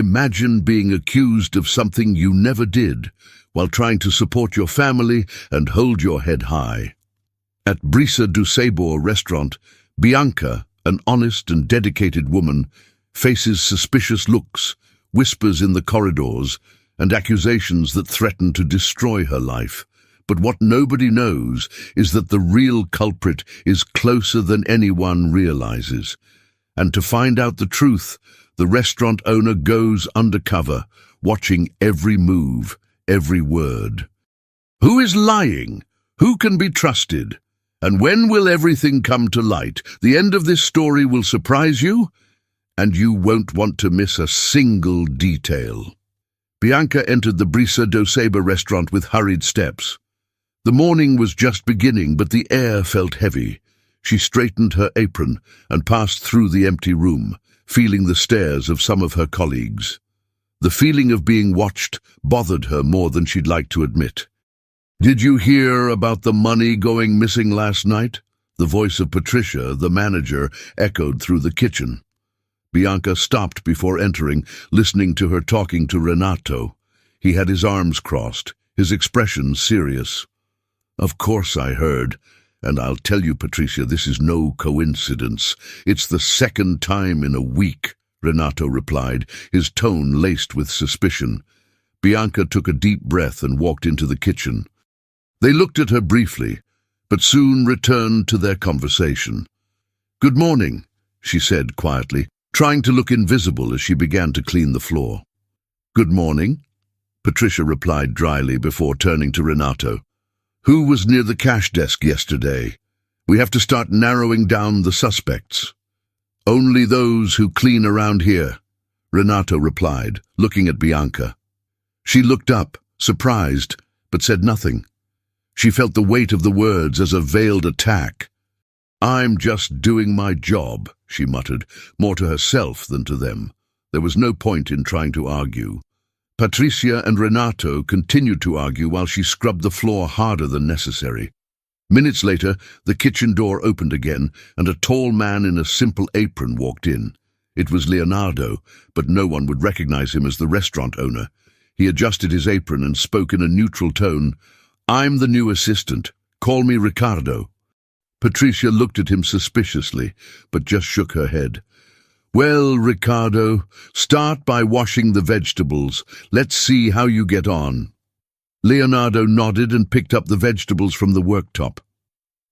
Imagine being accused of something you never did, while trying to support your family and hold your head high. At Brisa do Sabor restaurant, Bianca, an honest and dedicated woman, faces suspicious looks, whispers in the corridors, and accusations that threaten to destroy her life. But what nobody knows is that the real culprit is closer than anyone realizes. And to find out the truth, the restaurant owner goes undercover, watching every move, every word. Who is lying? Who can be trusted? And when will everything come to light? The end of this story will surprise you, and you won't want to miss a single detail. Bianca entered the Brisa do Sabor restaurant with hurried steps. The morning was just beginning, but the air felt heavy. She straightened her apron and passed through the empty room, feeling the stares of some of her colleagues. The feeling of being watched bothered her more than she'd like to admit. "Did you hear about the money going missing last night?" The voice of Patricia, the manager, echoed through the kitchen. Bianca stopped before entering, listening to her talking to Renato. He had his arms crossed, his expression serious. "Of course I heard. And I'll tell you, Patricia, this is no coincidence. It's the second time in a week," Renato replied, his tone laced with suspicion. Bianca took a deep breath and walked into the kitchen. They looked at her briefly, but soon returned to their conversation. "Good morning," she said quietly, trying to look invisible as she began to clean the floor. "Good morning," Patricia replied dryly before turning to Renato. "Who was near the cash desk yesterday? We have to start narrowing down the suspects." "Only those who clean around here," Renato replied, looking at Bianca. She looked up, surprised, but said nothing. She felt the weight of the words as a veiled attack. "I'm just doing my job," she muttered, more to herself than to them. There was no point in trying to argue. Patricia and Renato continued to argue while she scrubbed the floor harder than necessary. Minutes later, the kitchen door opened again, and a tall man in a simple apron walked in. It was Leonardo, but no one would recognize him as the restaurant owner. He adjusted his apron and spoke in a neutral tone. "I'm the new assistant. Call me Ricardo." Patricia looked at him suspiciously, but just shook her head. "Well, Ricardo, start by washing the vegetables. Let's see how you get on." Leonardo nodded and picked up the vegetables from the worktop.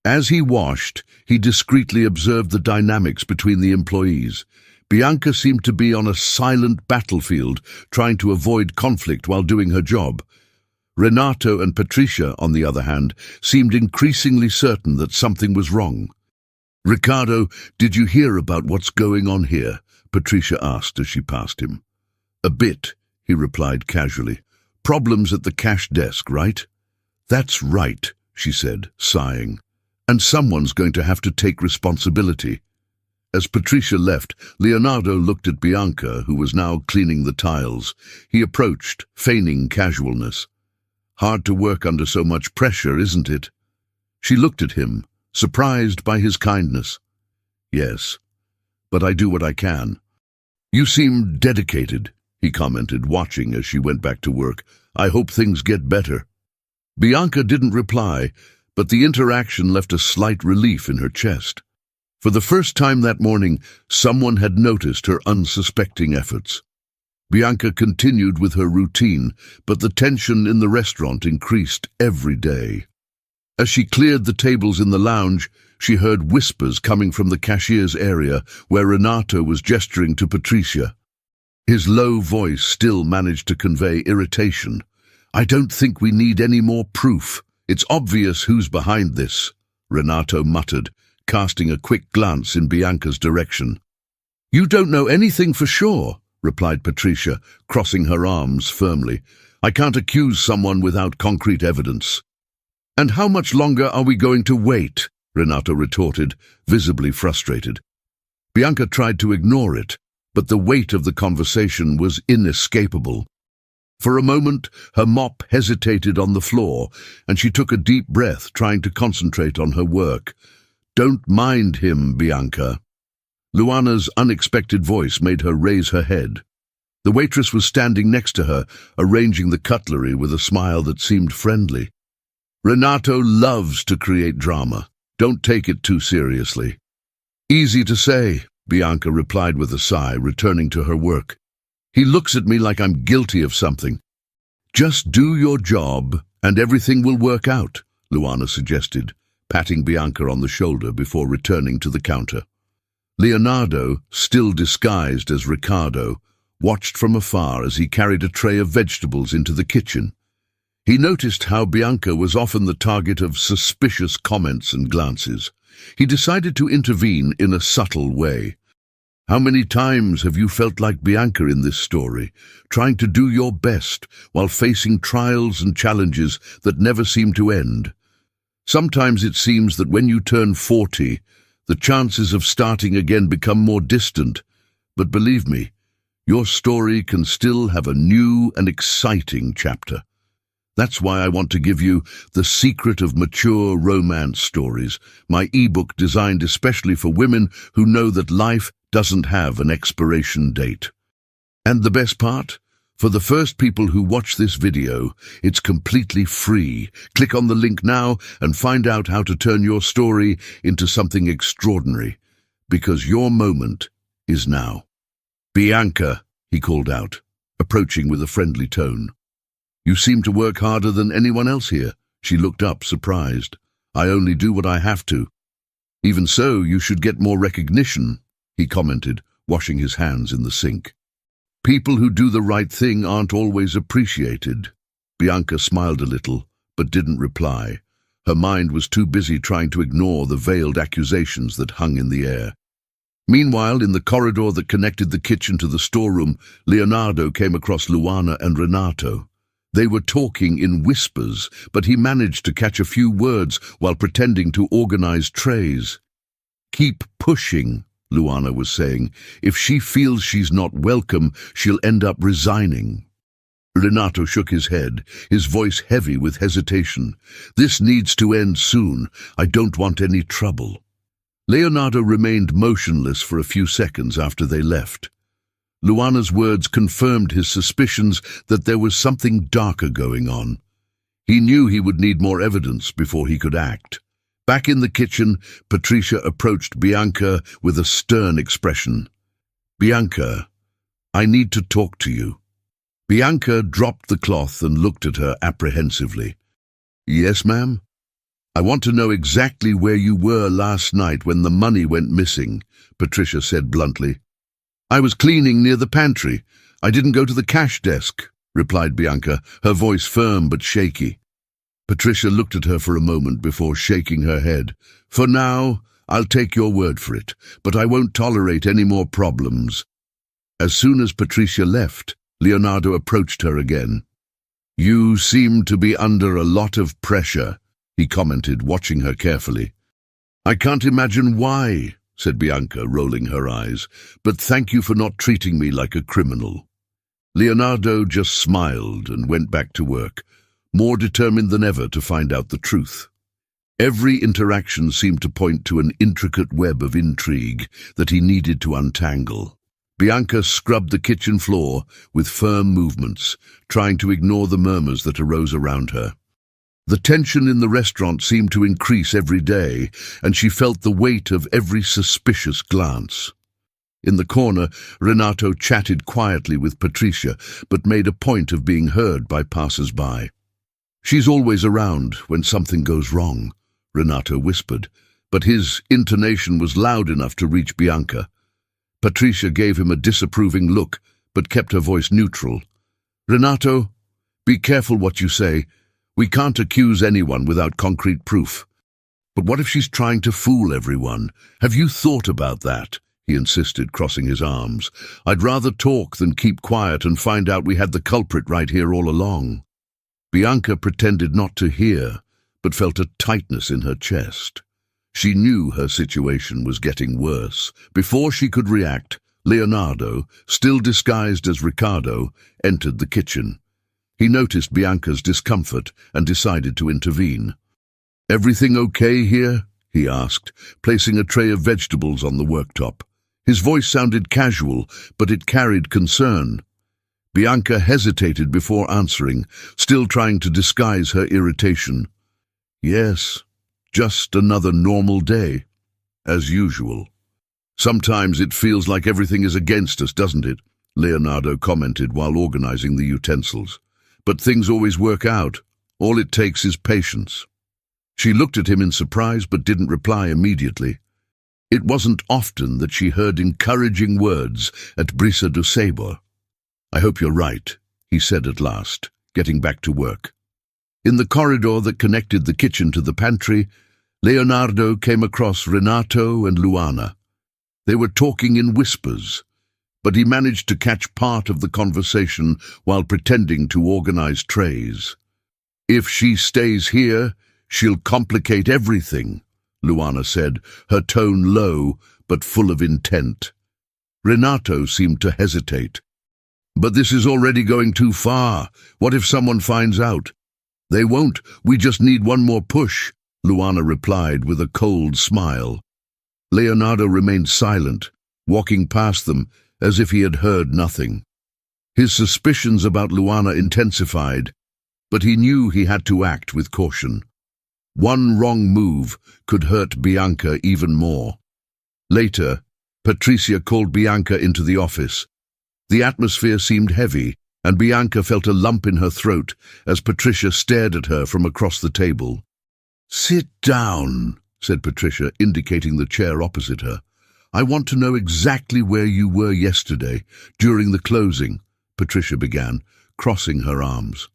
As he washed, he discreetly observed the dynamics between the employees. Bianca seemed to be on a silent battlefield, trying to avoid conflict while doing her job. Renato and Patricia, on the other hand, seemed increasingly certain that something was wrong. "Ricardo, did you hear about what's going on here?" Patricia asked as she passed him. "A bit," he replied casually. "Problems at the cash desk, right?" "That's right," she said, sighing. "And someone's going to have to take responsibility." As Patricia left, Leonardo looked at Bianca, who was now cleaning the tiles. He approached, feigning casualness. "Hard to work under so much pressure, isn't it?" She looked at him, surprised by his kindness. "Yes, but I do what I can." "You seem dedicated," he commented, watching as she went back to work. "I hope things get better." Bianca didn't reply, but the interaction left a slight relief in her chest. For the first time that morning, someone had noticed her unsuspecting efforts. Bianca continued with her routine, but the tension in the restaurant increased every day. As she cleared the tables in the lounge, she heard whispers coming from the cashier's area where Renato was gesturing to Patricia. His low voice still managed to convey irritation. "I don't think we need any more proof. It's obvious who's behind this," Renato muttered, casting a quick glance in Bianca's direction. "You don't know anything for sure," replied Patricia, crossing her arms firmly. "I can't accuse someone without concrete evidence." "And how much longer are we going to wait?" Renato retorted, visibly frustrated. Bianca tried to ignore it, but the weight of the conversation was inescapable. For a moment, her mop hesitated on the floor, and she took a deep breath, trying to concentrate on her work. "Don't mind him, Bianca." Luana's unexpected voice made her raise her head. The waitress was standing next to her, arranging the cutlery with a smile that seemed friendly. "Renato loves to create drama. Don't take it too seriously." "Easy to say," Bianca replied with a sigh, returning to her work. "He looks at me like I'm guilty of something." "Just do your job, and everything will work out," Luana suggested, patting Bianca on the shoulder before returning to the counter. Leonardo, still disguised as Ricardo, watched from afar as he carried a tray of vegetables into the kitchen. He noticed how Bianca was often the target of suspicious comments and glances. He decided to intervene in a subtle way. "How many times have you felt like Bianca in this story, trying to do your best while facing trials and challenges that never seem to end? Sometimes it seems that when you turn 40, the chances of starting again become more distant. But believe me, your story can still have a new and exciting chapter. That's why I want to give you The Secret of Mature Romance Stories, my ebook designed especially for women who know that life doesn't have an expiration date. And the best part? For the first people who watch this video, it's completely free. Click on the link now and find out how to turn your story into something extraordinary, because your moment is now." "Bianca," he called out, approaching with a friendly tone. "You seem to work harder than anyone else here." She looked up, surprised. "I only do what I have to." "Even so, you should get more recognition," he commented, washing his hands in the sink. "People who do the right thing aren't always appreciated." Bianca smiled a little, but didn't reply. Her mind was too busy trying to ignore the veiled accusations that hung in the air. Meanwhile, in the corridor that connected the kitchen to the storeroom, Leonardo came across Luana and Renato. They were talking in whispers, but he managed to catch a few words while pretending to organize trays. "Keep pushing," Luana was saying. "If she feels she's not welcome, she'll end up resigning." Renato shook his head, his voice heavy with hesitation. "This needs to end soon. I don't want any trouble." Leonardo remained motionless for a few seconds after they left. Luana's words confirmed his suspicions that there was something darker going on. He knew he would need more evidence before he could act. Back in the kitchen, Patricia approached Bianca with a stern expression. "Bianca, I need to talk to you." Bianca dropped the cloth and looked at her apprehensively. "Yes, ma'am?" "I want to know exactly where you were last night when the money went missing," Patricia said bluntly. "I was cleaning near the pantry. I didn't go to the cash desk," replied Bianca, her voice firm but shaky. Patricia looked at her for a moment before shaking her head. "For now, I'll take your word for it, but I won't tolerate any more problems." As soon as Patricia left, Leonardo approached her again. "You seem to be under a lot of pressure," he commented, watching her carefully. "I can't imagine why," said Bianca, rolling her eyes, "but thank you for not treating me like a criminal." Leonardo just smiled and went back to work, more determined than ever to find out the truth. Every interaction seemed to point to an intricate web of intrigue that he needed to untangle. Bianca scrubbed the kitchen floor with firm movements, trying to ignore the murmurs that arose around her. The tension in the restaurant seemed to increase every day, and she felt the weight of every suspicious glance. In the corner, Renato chatted quietly with Patricia, but made a point of being heard by passers-by. "She's always around when something goes wrong," Renato whispered, but his intonation was loud enough to reach Bianca. Patricia gave him a disapproving look, but kept her voice neutral. "Renato, be careful what you say. We can't accuse anyone without concrete proof." "But what if she's trying to fool everyone? Have you thought about that?" he insisted, crossing his arms. "I'd rather talk than keep quiet and find out we had the culprit right here all along." Bianca pretended not to hear, but felt a tightness in her chest. She knew her situation was getting worse. Before she could react, Leonardo, still disguised as Ricardo, entered the kitchen. He noticed Bianca's discomfort and decided to intervene. "Everything okay here?" he asked, placing a tray of vegetables on the worktop. His voice sounded casual, but it carried concern. Bianca hesitated before answering, still trying to disguise her irritation. Yes, just another normal day, as usual. Sometimes it feels like everything is against us, doesn't it? Leonardo commented while organizing the utensils. But things always work out. All it takes is patience. She looked at him in surprise but didn't reply immediately. It wasn't often that she heard encouraging words at Brisa do Sabor. "I hope you're right," he said at last, getting back to work. In the corridor that connected the kitchen to the pantry, Leonardo came across Renato and Luana. They were talking in whispers, but he managed to catch part of the conversation while pretending to organize trays. "If she stays here, she'll complicate everything," Luana said, her tone low but full of intent. Renato seemed to hesitate. "But this is already going too far. What if someone finds out?" "They won't. We just need one more push," Luana replied with a cold smile. Leonardo remained silent, walking past them as if he had heard nothing. His suspicions about Luana intensified, but he knew he had to act with caution. One wrong move could hurt Bianca even more. Later, Patricia called Bianca into the office. The atmosphere seemed heavy, and Bianca felt a lump in her throat as Patricia stared at her from across the table. "Sit down," said Patricia, indicating the chair opposite her. "I want to know exactly where you were yesterday, during the closing," Patricia began, crossing her arms.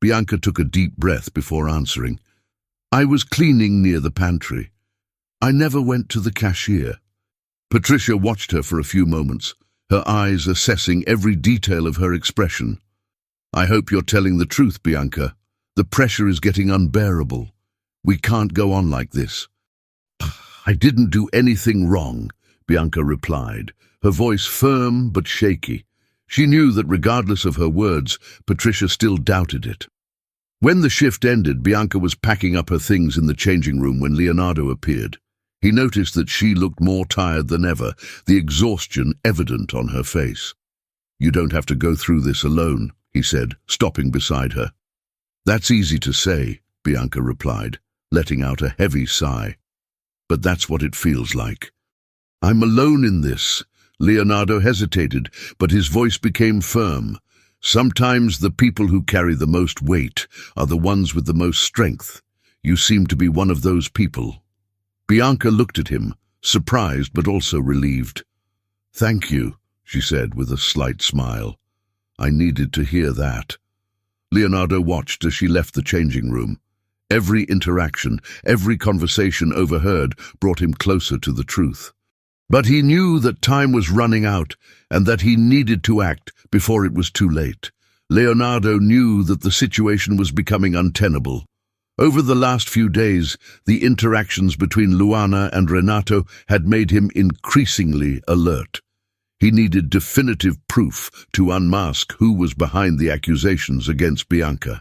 Bianca took a deep breath before answering. "I was cleaning near the pantry. I never went to the cashier." Patricia watched her for a few moments, her eyes assessing every detail of her expression. "I hope you're telling the truth, Bianca. The pressure is getting unbearable. We can't go on like this." "I didn't do anything wrong," Bianca replied, her voice firm but shaky. She knew that regardless of her words, Patricia still doubted it. When the shift ended, Bianca was packing up her things in the changing room when Leonardo appeared. He noticed that she looked more tired than ever, the exhaustion evident on her face. "You don't have to go through this alone," he said, stopping beside her. "That's easy to say," Bianca replied, letting out a heavy sigh. "But that's what it feels like." "I'm alone in this." Leonardo hesitated, but his voice became firm. "Sometimes the people who carry the most weight are the ones with the most strength. You seem to be one of those people." Bianca looked at him, surprised but also relieved. "Thank you," she said with a slight smile. "I needed to hear that." Leonardo watched as she left the changing room. Every interaction, every conversation overheard brought him closer to the truth. But he knew that time was running out and that he needed to act before it was too late. Leonardo knew that the situation was becoming untenable. Over the last few days, the interactions between Luana and Renato had made him increasingly alert. He needed definitive proof to unmask who was behind the accusations against Bianca.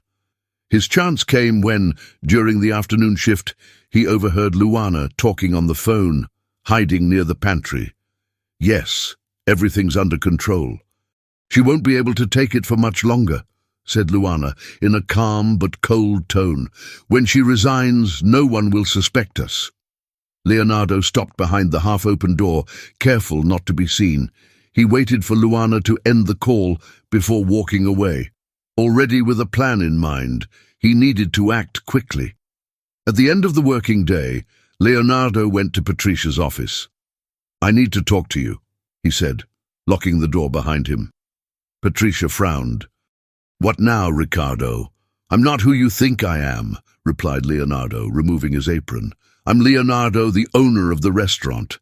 His chance came when, during the afternoon shift, he overheard Luana talking on the phone, hiding near the pantry. "Yes, everything's under control. She won't be able to take it for much longer," said Luana, in a calm but cold tone. "When she resigns, no one will suspect us." Leonardo stopped behind the half-open door, careful not to be seen. He waited for Luana to end the call before walking away. Already with a plan in mind, he needed to act quickly. At the end of the working day, Leonardo went to Patricia's office. "I need to talk to you," he said, locking the door behind him. Patricia frowned. "What now, Ricardo?" "I'm not who you think I am," replied Leonardo, removing his apron. "I'm Leonardo, the owner of the restaurant.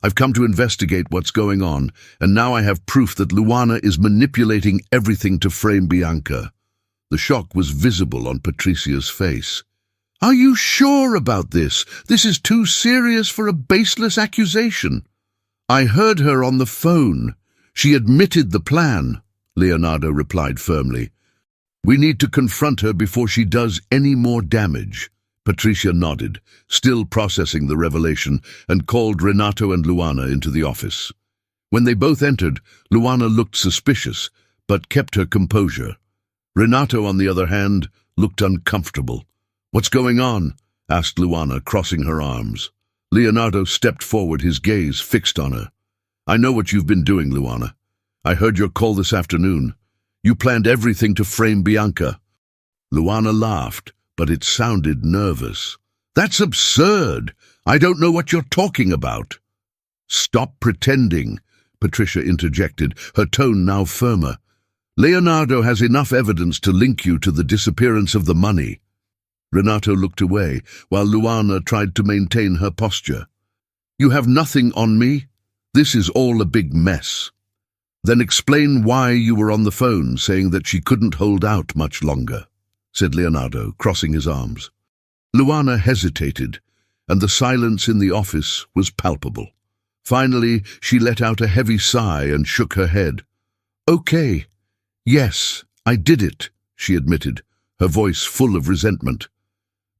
I've come to investigate what's going on, and now I have proof that Luana is manipulating everything to frame Bianca." The shock was visible on Patricia's face. "Are you sure about this? This is too serious for a baseless accusation." "I heard her on the phone. She admitted the plan," Leonardo replied firmly. "We need to confront her before she does any more damage." Patricia nodded, still processing the revelation, and called Renato and Luana into the office. When they both entered, Luana looked suspicious, but kept her composure. Renato, on the other hand, looked uncomfortable. "What's going on?" asked Luana, crossing her arms. Leonardo stepped forward, his gaze fixed on her. "I know what you've been doing, Luana. I heard your call this afternoon. You planned everything to frame Bianca." Luana laughed, but it sounded nervous. "That's absurd. I don't know what you're talking about." "Stop pretending," Patricia interjected, her tone now firmer. "Leonardo has enough evidence to link you to the disappearance of the money." Renato looked away, while Luana tried to maintain her posture. "You have nothing on me? This is all a big mess." "Then explain why you were on the phone saying that she couldn't hold out much longer," said Leonardo, crossing his arms. Luana hesitated, and the silence in the office was palpable. Finally, she let out a heavy sigh and shook her head. "Okay. Yes, I did it," she admitted, her voice full of resentment.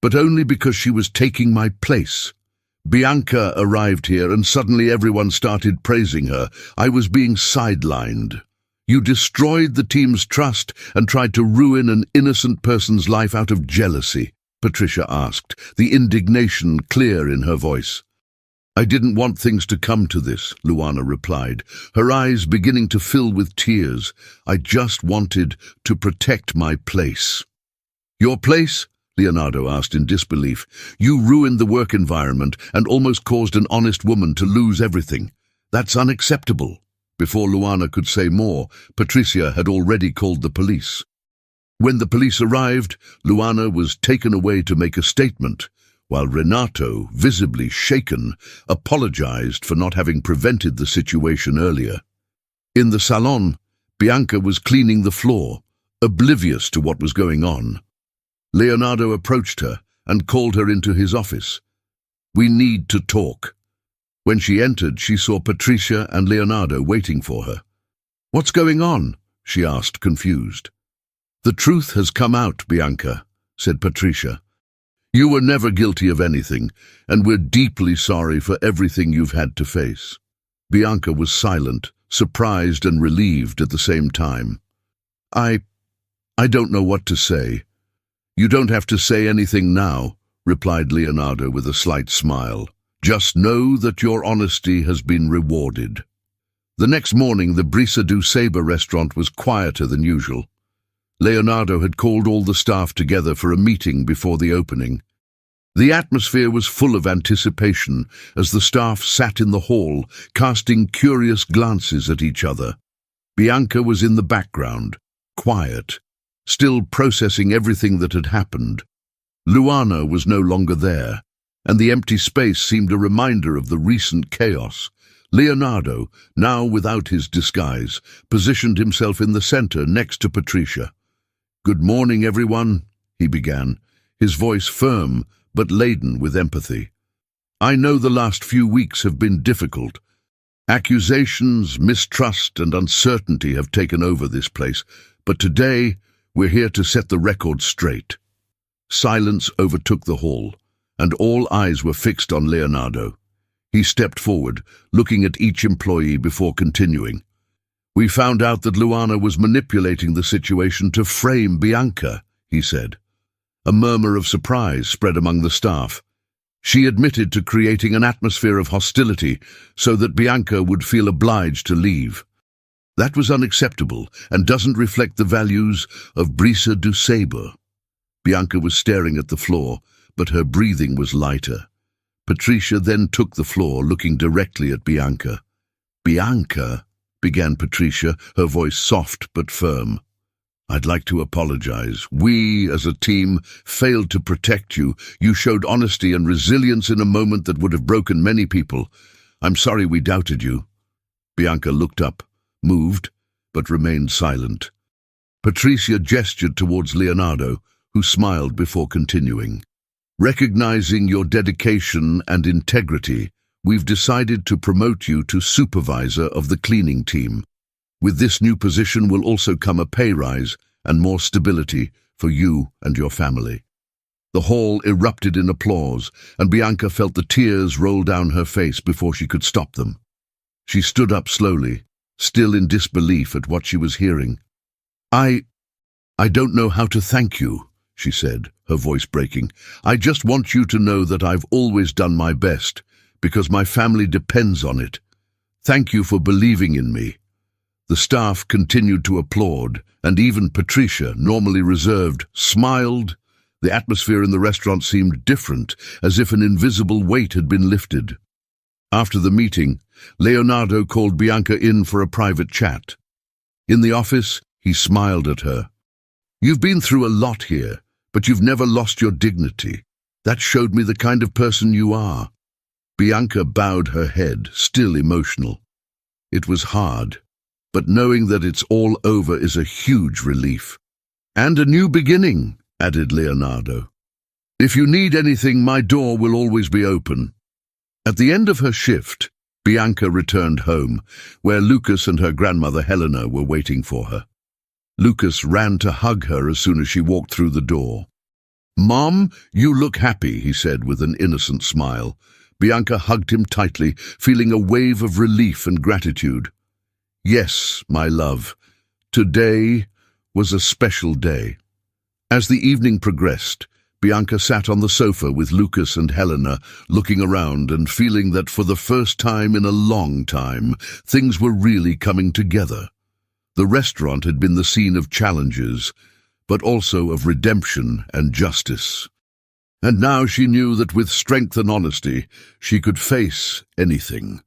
"But only because she was taking my place. Bianca arrived here and suddenly everyone started praising her. I was being sidelined. You destroyed the team's trust and tried to ruin an innocent person's life out of jealousy," Patricia asked, the indignation clear in her voice. "I didn't want things to come to this," Luana replied, her eyes beginning to fill with tears. "I just wanted to protect my place." "Your place?" Leonardo asked in disbelief. "You ruined the work environment and almost caused an honest woman to lose everything. That's unacceptable." Before Luana could say more, Patricia had already called the police. When the police arrived, Luana was taken away to make a statement, while Renato, visibly shaken, apologized for not having prevented the situation earlier. In the salon, Bianca was cleaning the floor, oblivious to what was going on. Leonardo approached her and called her into his office. "We need to talk." When she entered, she saw Patricia and Leonardo waiting for her. "What's going on?" she asked, confused. "The truth has come out, Bianca," said Patricia. "You were never guilty of anything, and we're deeply sorry for everything you've had to face." Bianca was silent, surprised and relieved at the same time. I don't know what to say." "You don't have to say anything now," replied Leonardo with a slight smile. "Just know that your honesty has been rewarded." The next morning, the Brisa do Seba restaurant was quieter than usual. Leonardo had called all the staff together for a meeting before the opening. The atmosphere was full of anticipation as the staff sat in the hall, casting curious glances at each other. Bianca was in the background, quiet, still processing everything that had happened. Luana was no longer there, and the empty space seemed a reminder of the recent chaos. Leonardo, now without his disguise, positioned himself in the center next to Patricia. "Good morning, everyone," he began, his voice firm but laden with empathy. "I know the last few weeks have been difficult. Accusations, mistrust, and uncertainty have taken over this place, but today we're here to set the record straight." Silence overtook the hall, and all eyes were fixed on Leonardo. He stepped forward, looking at each employee before continuing. "We found out that Luana was manipulating the situation to frame Bianca," he said. A murmur of surprise spread among the staff. She admitted to creating an atmosphere of hostility so that Bianca would feel obliged to leave. That was unacceptable and doesn't reflect the values of Brisa do Seba. Bianca was staring at the floor, but her breathing was lighter. Patricia then took the floor, looking directly at Bianca. "Bianca," began Patricia, her voice soft but firm. "I'd like to apologize. We, as a team, failed to protect you. You showed honesty and resilience in a moment that would have broken many people. I'm sorry we doubted you." Bianca looked up, moved, but remained silent. Patricia gestured towards Leonardo, who smiled before continuing. "Recognizing your dedication and integrity, we've decided to promote you to supervisor of the cleaning team. With this new position will also come a pay rise and more stability for you and your family." The hall erupted in applause, and Bianca felt the tears roll down her face before she could stop them. She stood up slowly, still in disbelief at what she was hearing. I don't know how to thank you, she said, her voice breaking. I just want you to know that I've always done my best, because my family depends on it. Thank you for believing in me. The staff continued to applaud, and even Patricia, normally reserved, smiled. The atmosphere in the restaurant seemed different, as if an invisible weight had been lifted. After the meeting, Leonardo called Bianca in for a private chat. In the office, he smiled at her. You've been through a lot here, but you've never lost your dignity. That showed me the kind of person you are. Bianca bowed her head, still emotional. It was hard, but knowing that it's all over is a huge relief. And a new beginning, added Leonardo. If you need anything, my door will always be open. At the end of her shift, Bianca returned home, where Lucas and her grandmother Helena were waiting for her. Lucas ran to hug her as soon as she walked through the door. Mom, you look happy, he said with an innocent smile. Bianca hugged him tightly, feeling a wave of relief and gratitude. Yes, my love, today was a special day. As the evening progressed, Bianca sat on the sofa with Lucas and Helena, looking around and feeling that for the first time in a long time, things were really coming together. The restaurant had been the scene of challenges, but also of redemption and justice. And now she knew that with strength and honesty, she could face anything.